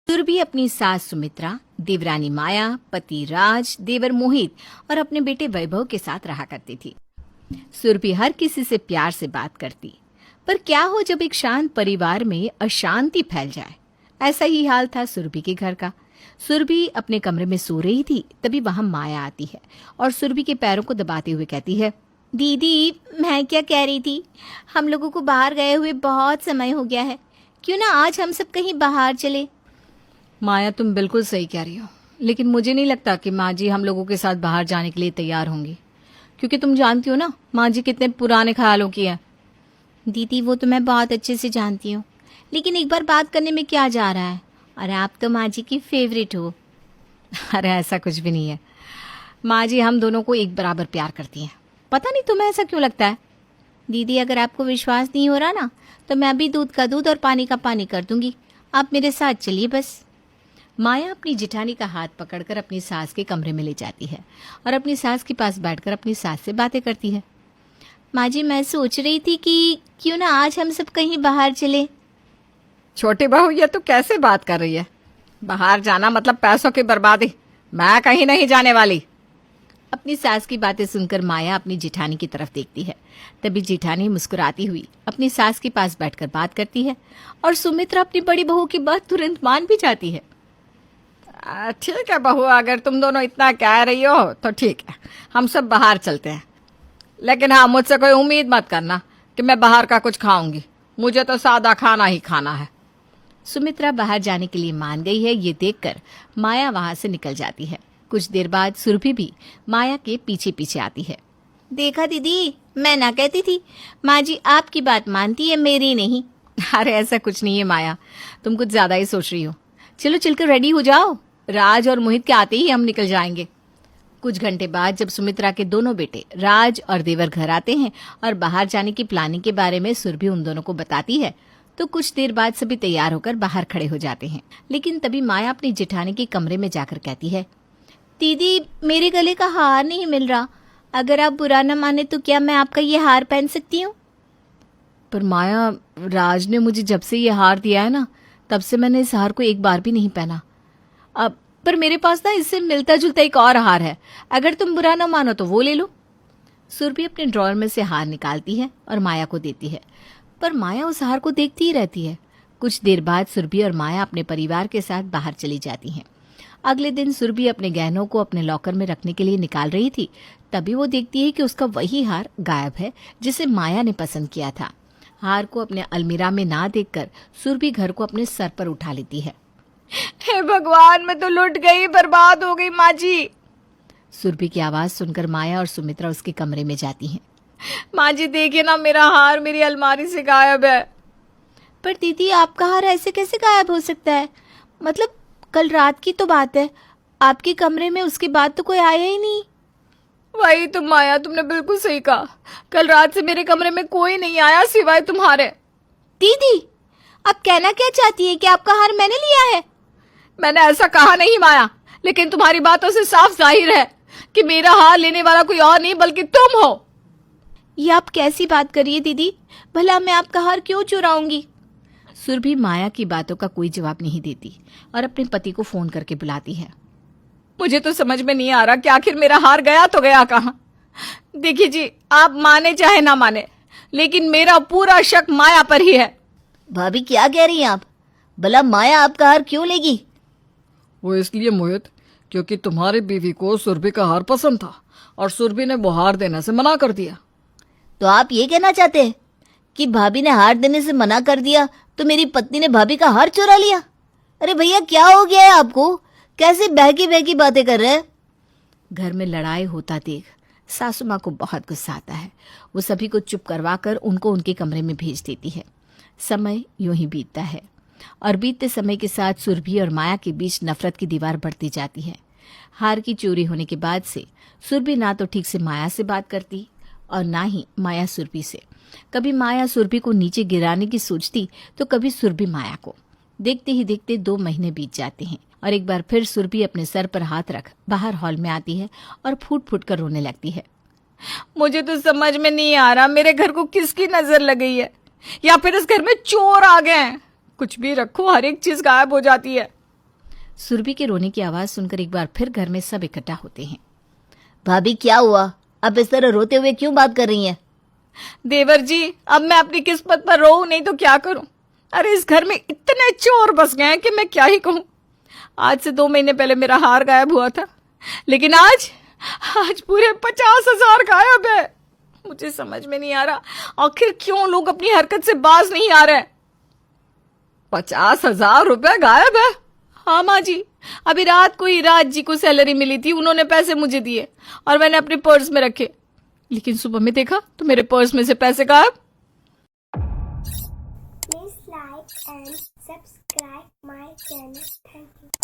सुरभि अपनी सास सुमित्रा, देवरानी माया, पति राज, देवर मोहित और अपने बेटे वैभव के साथ रहा करती थी। सुरभि हर किसी से प्यार से बात करती, पर क्या हो जब एक शांत परिवार में अशांति फैल जाए। ऐसा ही हाल था सुरभि के घर का। सुरभि अपने कमरे में सो रही थी, तभी वहां माया आती है और सुरभि के पैरों को दबाते हुए कहती है, दीदी मैं क्या कह रही थी, हम लोगों को बाहर गए हुए बहुत समय हो गया है, क्यों ना आज हम सब कहीं बाहर चले। माया तुम बिल्कुल सही कह रही हो, लेकिन मुझे नहीं लगता कि माँ जी हम लोगों के साथ बाहर जाने के लिए तैयार होंगी, क्योंकि तुम जानती हो ना माँ जी कितने पुराने ख्यालों की है। दीदी वो तो मैं बहुत अच्छे से जानती हूँ, लेकिन एक बार बात करने में क्या जा रहा है, और आप तो माँ जी की फेवरेट हो। अरे ऐसा कुछ भी नहीं है, माँ जी हम दोनों को एक बराबर प्यार करती हैं। पता नहीं तुम्हें ऐसा क्यों लगता है। दीदी अगर आपको विश्वास नहीं हो रहा ना, तो मैं अभी दूध का दूध और पानी का पानी कर दूंगी, आप मेरे साथ चलिए बस। माया अपनी जिठानी का हाथ पकड़कर अपनी सास के कमरे में ले जाती है और अपनी सास के पास बैठकर अपनी सास से बातें करती है। माँ जी मैं सोच रही थी कि क्यों ना आज हम सब कहीं बाहर चले। छोटी बहू ये तो कैसे बात कर रही है, बाहर जाना मतलब पैसों की बर्बादी, मैं कहीं नहीं जाने वाली। अपनी सास की बातें सुनकर माया अपनी जिठानी की तरफ देखती है। तभी जिठानी मुस्कुराती हुई अपनी सास के पास बैठकर बात करती है और सुमित्रा अपनी बड़ी बहू की बात तुरंत मान भी जाती है। ठीक है बहू, अगर तुम दोनों इतना कह रही हो तो ठीक है, हम सब बाहर चलते हैं। लेकिन हाँ, मुझसे कोई उम्मीद मत करना कि मैं बाहर का कुछ खाऊंगी, मुझे तो सादा खाना ही खाना है। सुमित्रा बाहर जाने के लिए मान गई है, ये देखकर माया वहां से निकल जाती है। कुछ देर बाद सुरभि भी माया के पीछे पीछे आती है। देखा दीदी, मैं ना कहती थी, माँ जी आपकी बात मानती है, मेरी नहीं। अरे ऐसा कुछ नहीं है माया, तुम कुछ ज्यादा ही सोच रही हो। चलो चलकर रेडी हो जाओ, राज और मोहित के आते ही हम निकल जाएंगे। कुछ घंटे बाद जब सुमित्रा के दोनों बेटे राज और देवर घर आते हैं और बाहर जाने की प्लानिंग के बारे में सुरभि उन दोनों को बताती है, तो कुछ देर बाद सभी तैयार होकर बाहर खड़े हो जाते हैं। लेकिन तभी माया अपनी जेठानी के कमरे में जाकर कहती है, दीदी मेरे गले का हार नहीं मिल रहा, अगर आप बुरा न माने तो क्या मैं आपका ये हार पहन सकती हूँ। पर माया, राज ने मुझे जब से ये हार दिया है ना, तब से मैंने इस हार को एक बार भी नहीं पहना। अब पर मेरे पास ना इससे मिलता जुलता एक और हार है, अगर तुम बुरा न मानो तो वो ले लो। सुरभि अपने ड्रॉअर में से हार निकालती है और माया को देती है, पर माया उस हार को देखती ही रहती है। कुछ देर बाद सुरभि और माया अपने परिवार के साथ बाहर चली जाती हैं। अगले दिन सुरभि अपने गहनों को अपने लॉकर में रखने के लिए निकाल रही थी, तभी वो देखती है कि उसका वही हार गायब है जिसे माया ने पसंद किया था। हार को अपने अलमीरा में ना देखकर सुरभि घर को अपने सर पर उठा लेती है। हे भगवान, मैं तो लुट गई, बर्बाद हो गई माँ जी। सुरभि की आवाज सुनकर माया और सुमित्रा उसके कमरे में जाती हैं। माँ जी देखिए ना, मेरा हार मेरी अलमारी से गायब है। पर दीदी आपका हार ऐसे कैसे गायब हो सकता है, मतलब कल रात की तो बात है, आपके कमरे में उसके बाद तो कोई आया ही नहीं। वही तो माया, तुमने बिल्कुल सही कहा, कल रात से मेरे कमरे में कोई नहीं आया सिवाय तुम्हारे। दीदी आप कहना क्या चाहती है कि आपका हार मैंने लिया है। मैंने ऐसा कहा नहीं माया, लेकिन तुम्हारी बातों से साफ जाहिर है कि मेरा हार लेने वाला कोई और नहीं बल्कि तुम हो। ये आप कैसी बात करिए दीदी, भला मैं आपका हार क्यों चुराऊंगी। सुरभि माया की बातों का कोई जवाब नहीं देती और अपने पति को फोन करके बुलाती है। मुझे तो समझ में नहीं आ रहा कि आखिर मेरा हार गया तो गया कहाँ। देखिए जी, आप माने चाहे ना माने, लेकिन मेरा पूरा शक माया पर ही है। भाभी क्या कह रही हैं आप, भला माया आपका हार क्यों लेगी। वो इसलिए मोहित, क्योंकि तुम्हारी बीवी को सुरभि का हार पसंद था और सुरभि ने वो हार देने से मना कर दिया। तो आप ये कहना चाहते हैं कि भाभी ने हार देने से मना कर दिया तो मेरी पत्नी ने भाभी का हार चुरा लिया। अरे भैया क्या हो गया है आपको, कैसे बहकी बहकी बातें कर रहे हैं। घर में लड़ाई होता देख सासू माँ को बहुत गुस्सा आता है। वो सभी को चुप करवा कर उनको उनके कमरे में भेज देती है। समय यूं ही बीतता है और बीतते समय के साथ सुरभि और माया के बीच नफरत की दीवार बढ़ती जाती है। हार की चोरी होने के बाद से सुरभि ना तो ठीक से माया से बात करती और ना ही माया सुरभि से। कभी माया सुरभि को नीचे गिराने की सोचती तो कभी सुरभि माया को। देखते ही देखते 2 महीने बीत जाते हैं और एक बार फिर सुरभि अपने सर पर हाथ रख बाहर हॉल में आती है और फूट फूट कर रोने लगती है। मुझे तो समझ में नहीं आ रहा, मेरे घर को किसकी नजर लग गई है, या फिर इस घर में चोर आ गए हैं। कुछ भी रखो, हर एक चीज गायब हो जाती है। सुरभि के रोने की आवाज सुनकर एक बार फिर घर में सब इकट्ठा होते हैं। भाभी क्या हुआ? आप इस तरह रोते हुए क्यों बात कर रही हैं? देवर जी, अब मैं अपनी किस्मत पर रोऊं नहीं तो क्या करूं? अरे इस घर में इतने चोर बस गए हैं कि मैं क्या ही कहूं। आज से 2 महीने पहले मेरा हार गायब हुआ था, लेकिन आज पूरे 50,000 गायब है। मुझे समझ में नहीं आ रहा आखिर क्यों लोग अपनी हरकत से बाज नहीं आ रहे। 50,000 रुपए गायब है? हाँ माँ जी, अभी रात को ही राज जी को सैलरी मिली थी, उन्होंने पैसे मुझे दिए और मैंने अपने पर्स में रखे, लेकिन सुबह में देखा तो मेरे पर्स में से पैसे गायब। Please like and subscribe my channel. Thank you.